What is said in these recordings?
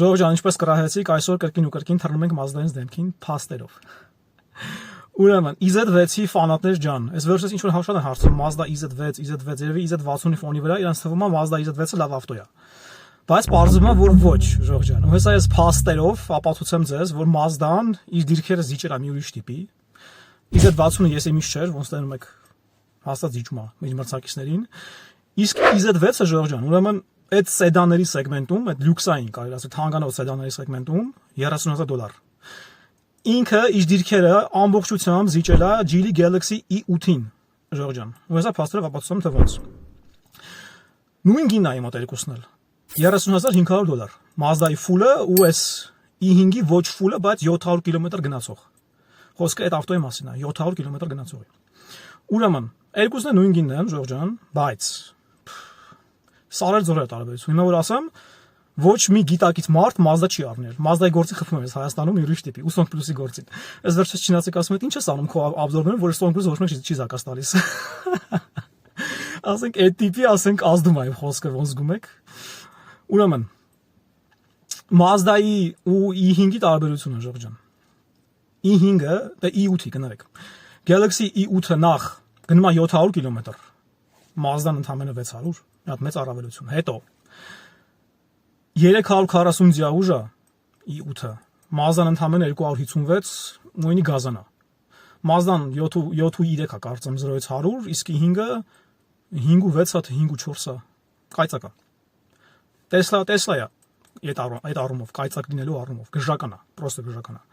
Ժողովուրդ ջան, ինչպես կրահեցիք, այսօր կրկին ու կրկին թռնում ենք Mazda-ից դեմքին փաստերով։ Ուրեմն IZ6-ի ֆանատներ ջան, այս վերջերս ինչ որ հաշվան են հարցում Mazda IZ6, IZ6 երևի IZ60-ի ֆոնի վրա իրանց թվում է Mazda IZ6-ը լավ ավտո է։ Բայց պարզվում է, որ ոչ, ժողովուրդ ջան։ Ու հեսա ես փաստերով ապացուցեմ ձեզ, որ Mazda-ն իր դիրքերը զիջել է մի ուրիշ տիպի։ IZ60-ը ես իմիշ չէր, ոնց տենում եք հաստատ զիջում է մեր մրցակիցներին։ Իսկ IZ6-ը ժողովուրդ ջան, ուրեմն այդ սեդանների սեգմենտում, այդ լյուքսային կարելի ասել թանկանոց սեդանների սեգմենտում $30,000։ Ինքը իր դիրքերը ամբողջությամբ զիջել է Geely Galaxy E8-ին, ժողովուրդ ջան։ Ու հեսա փաստերով ապացուցում թե ոնց։ Նույն գինն է իմ մոտ երկուսն էլ։ $30,500։ Mazda-ի full-ը ու այս E5-ի ոչ full-ը, բայց 700 կիլոմետր գնացող։ Խոսքը այդ ավտոյի մասին է, 700 կիլոմետր գնացողի։ Ուրեմն, երկուսն էլ նույն գինն են, ժողովուրդ ջան, բայց սարել ձորը տարբերություն։ Հիմա որ ասեմ, ոչ մի գիտակից մարդ Mazda չի առնել։ Mazda-ի գործի խփում ես Հայաստանում ուրիշ տիպի, 80+-ի գործին։ Այս վերջից չինացեք ասում են, ինչ ես անում քո обзорներում, որ 80+ ոչ մեկ չի զակաս տալիս։ Ասենք այդ տիպի, ասենք ազդում է խոսքը ոնց զգում եք։ Ուրեմն Mazda-ի ու E5-ի տարբերությունը ժողովուրդ ջան։ E5-ը, դե E8-ի գնարեք։ Galaxy E8-ը նախ գնում է 700 կիլոմետր։ Mazda-ն ընդամենը 600, մի հատ մեծ առավելություն։ Հետո 340 ձիաուժը E8-ը, Mazda-ն ընդամենը 256, նույնի գազանա։ Mazda-ն 7.3 է կարծեմ 0-ից 100, իսկ E5-ը 5.6-ա թե 5.4-ա կայծակ է։ Tesla է այդ առումով, կայծակ լինելու առումով, գժական է, պրոստը գժական է։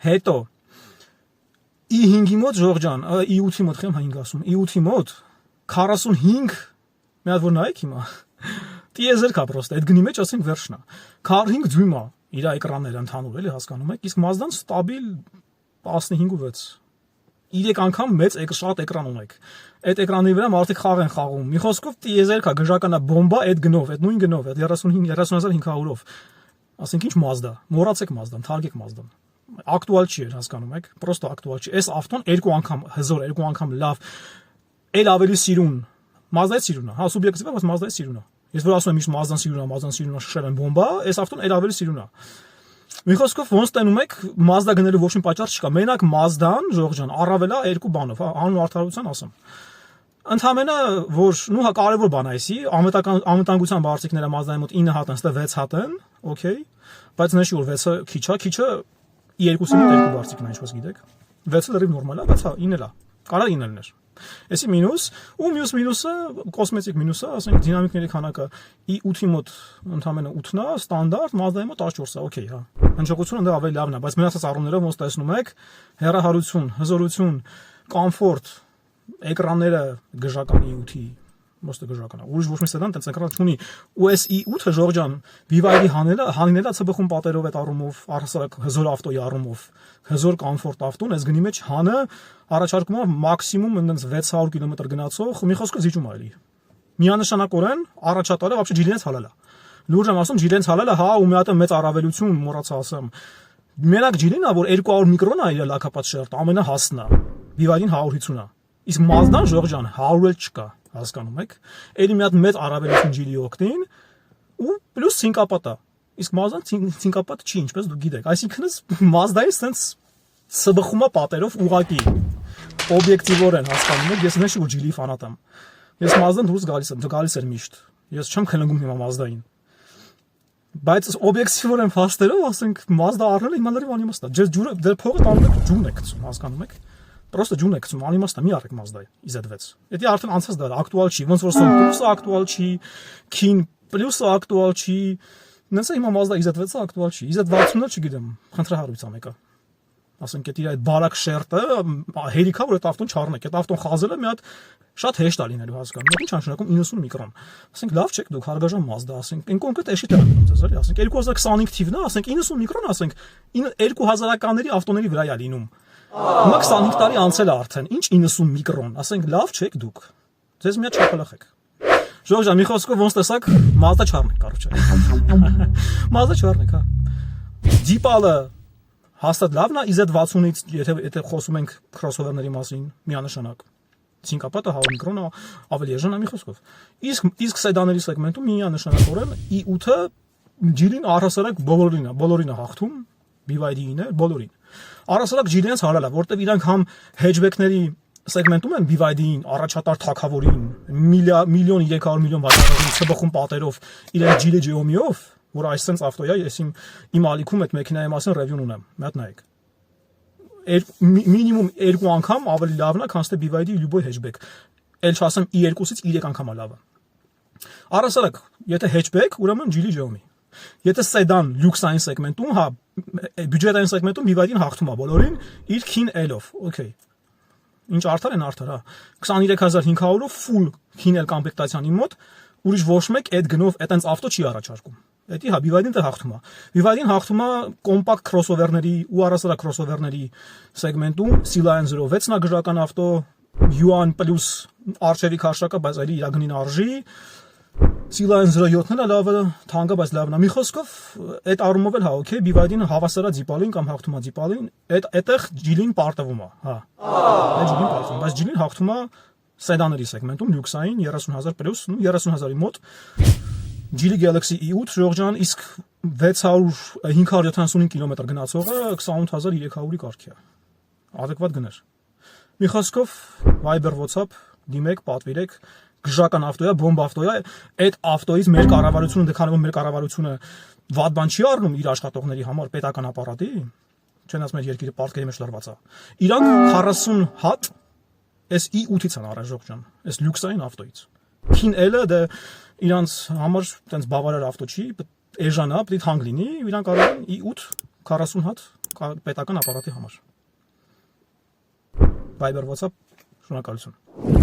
Հետո E5-ի մոտ ժողովուրդ ջան, E8-ի մոտ խեմ 5 ասում, E8-ի մոտ 45, մի հատ որ նայեք հիմա, տիեզերք է պրոստը, այդ գնի մեջ ասենք վերջն է, 45 դյույմ է իր էկրանները ընդհանուր, էլի հասկանում եք, իսկ Mazda-ն ստաբիլ 15.6, 3 անգամ մեծ շատ էկրան ունեք, այդ էկրանի վրա մարդիկ խաղ են խաղում, մի խոսքով տիեզերք է, գժական է, բոմբա, այդ գնով, այդ նույն գնով, այդ 30,500-ով, ասենք ինչ Mazda, մոռացեք Mazda-ն, թարգեք Mazda-ն, ակտուալ չի էր, հասկանում եք, պրոստը ակտուալ չի, այս ավտոն 2 անգամ հզոր, 2 անգամ լավ, էլ ավելի սիրուն, Mazda-ի սիրուն է, հա, սուբյեկտիվ է, բայց Mazda-ի սիրուն է։ Ես որ ասում եմ միշտ Mazda-ն սիրուն է, շշել են բոմբա, այս ավտոն էլ ավելի սիրուն է։ Մի խոսքով ոնց տենում եք Mazda գնելու ոչ մի պատճառ չկա։ Մենակ Mazda-ն, ժողովուրդ ջան, առավելա երկու բանով, հա, անուն արդարության ասեմ։ Ընդհանրապես որ, նու հա կարևոր բան է այսի, անվտանգության բարձիկները Mazda-ի մոտ 9 հատ են, ստե 6 հատ են, օքեյ, բայց նշի որ 6-ը քիչ է, երկուսի մոտ երկու բարձիկն է, ինչպես գիտեք։ 6-ը լրիվ նորմալ է, բայց հա 9-ել է։ Կարա 9 լիներ։ Էսի մինուս, ու մյուս մինուսը, կոսմետիկ մինուսը, ասենք դինամիկների քանակը E8-ի մոտ ընդամենը 8-ն է, ստանդարտ, Mazda-ի մոտ 14 է, օքեյ, հա։ Հնչողությունը դեռ ավելի լավն է, բայց մնացած առումներով ոնց տեսնում եք, հեռահարություն, հզորություն, կոմֆորտ, էկրանները գժական E8-ի, ոստը գժական է։ Ուրիշ ոչ մի սեդան տենց էկրան չունի։ Ու այս E8-ը ժողովուրդ ջան, VW-ի հանելա ՑԲԽ-ում պատերով այդ առումով, առհասարակ հզոր ավտոյի առումով, հզոր կոմֆորտ ավտոն, այս գնի մեջ հանը առաջարկում է մաքսիմում այնց 600 կիլոմետր գնացող, մի խոսքով զիջում է էլի։ Միանշանակորեն առաջատարը вообще Geely-ից հալել է։ Լուրջ եմ ասում, Geely-ից հալել է, հա, ու մի հատ մեծ առավելություն մոռացա ասեմ։ Մենակ Geely-ն է, որ 200 միկրոն է իր լակապած շերտը, ամենահասն է։ VW-ին 150 է։ Իսկ Mazda-ն ժողովուրդ ջան 100 էլ չկա, հասկանում եք։ Էլի մի հատ մեծ առավելություն Geely օգտին ու պլյուս ցինկապատ է։ Իսկ Mazda-ն ցինկապատ չի, ինչպես դուք գիտեք։ Այսինքն Mazda-ի sense ՍԲԽ-ումա պատերով ուղակի օբյեկտիվորեն հասկանում եք, ես նշի ու Geely ֆանատ եմ։ Ես Mazda-ն դուրս գալիս էր միշտ։ Ես չեմ քննում հիմա Mazda-ին։ Բայց օբյեկտիվորեն ֆաստերով, ասենք Mazda առնելը հիմա լրիվ անիմաստ է։ Ջուրը դեր փողը տանում եք ջուն եք գցում, հասկանում եք։ Պրոստը ջուն եք գցում, անիմաստ է, մի առեք Mazda-ի IZ6։ Դա արդեն անցած դար, ակտուալ չի, ոնց որ Song Plus-ը ակտուալ չի, King Plus-ը ակտուալ չի։ Նենց է հիմա Mazda IZ6-ը ակտուալ չի։ IZ60-ը չգիտեմ, խնդրահարույց է մեկը։ Ասենք այդ իր այդ բարակ շերտը հերիքա որ այդ ավտոն չառնեք, այդ ավտոն խազելը մի հատ շատ հեշտ է լինելու հասկանում եք, ինչ անշանակում 90 միկրոն։ Ասենք լավ չեք դուք հարգաժան Mazda, ասենք այն կոնկրետ էշի տեղ եմ ձեզ, էլի, ասենք 2025 թիվն է, ասենք 90 միկրոն, ասենք 2000-ականների ավտոների վրա է լինում։ Հիմա 25 տարի անցել է արդեն, ինչ 90 միկրոն, ասենք լավ չեք դուք։ Ձեզ մի հատ չափալախեք։ Ժողովուրդ ջան, մի խոսքով ոնց տեսակ Mazda չառնեք, կարոջը։ Mazda չառնեք, հա։ Deepal-ը հաստատ լավն է IZ60-ից, եթե խոսում ենք crossover-ների մասին, միանշանակ։ Ցինկապատը 100 միկրոն ավելի էժան է մի խոսքով։ Իսկ սեդաների սեգմենտում միանշանակորեն E8-ը Ջիլին առհասարակ բոլորին է հաղթում, BYD-ին է բոլորին։ Առհասարակ Ջիլինից հարալա, որտեվ իրանք համ hedgeback-ների սեգմենտում են BYD-ին, առաջատար թագավորին, միլիոն 300 միլիոն վաճառողին ցբխում պատերով իրենց Ջիլի Ջիոմիով, որ այսպես ավտո է, ես իմ ալիքում այդ մեքենայի մասին ռևյուն ունեմ, մի հատ նայեք։ Մինիմում 2 անգամ ավելի լավն է, քան թե BYD любой hedgeback։ Էլ չասեմ 2-ից 3 անգամ է լավը։ Առհասարակ, եթե hatchback, ուրեմն Ջիլի Ջիոմի։ Եթե sedan լյուքսային սեգմենտում, հա, բյուջետային սեգմենտում BYD-ին հաղթում է բոլորին իր քին L-ով, okay։ Ինչ արդար են արդար, հա։ 23500-ով full քին L կոմպլեկտացիանի մոտ ուրիշ ոչ մեկ այդ գնով այտենց ավտո չի առաջարկում։ Էդի հա BYD-ին դե հաղթում է։ BYD-ին հաղթում է կոմպակտ crossover-ների ու առասարակ crossover-ների սեգմենտում, Sea-Lion 06-ն է գրական ավտո, Yuan plus արժևի քաշակը, բայց այլի իր գնին արժի։ Sea-Lion 07-ն է լավը, թանկը, բայց լավն է։ Մի խոսքով, այդ առումով էլ հա, okay, BYD-ն հավասարա Ձիպալին կամ հաղթում է Ձիպալին, այդտեղ Ջիլին պարտվում է, հա։ Այդ Ջիլին պարտվում, բայց Ջիլին հաղթում է սեդաների սեգմենտում, լյուքսային 30000 պլյուս, 30000-ի մոտ։ Ջիլի Galaxy E8 Ժողջան, իսկ 575 կիլոմետր գնացողը 28300-ի կարգի է։ Adekvat գներ։ Մի խոսքով Viber, WhatsApp, դիմեք, պատվիրեք, գժական ավտո է, բոմբ ավտո է, այդ ավտոից մեր կառավարությունը, քանի որ մեր կառավարությունը վատ բան չի առնում իր աշխատողների համար պետական ապարատի, չեն ասում մեր երկիրը պարտքերի մեջ լրված է։ Իրանք 40 հատ այս E8-ից են առել Ժողջան, այս լյուքսային ավտոից։ Քին L-ը դա իրանց համար տենց բավարար ավտո չի, էժանա, պետք է հանգ լինի, իրանք առել են E8 40 հատ պետական ապարատի համար։ Viber, WhatsApp, շնորհակալություն։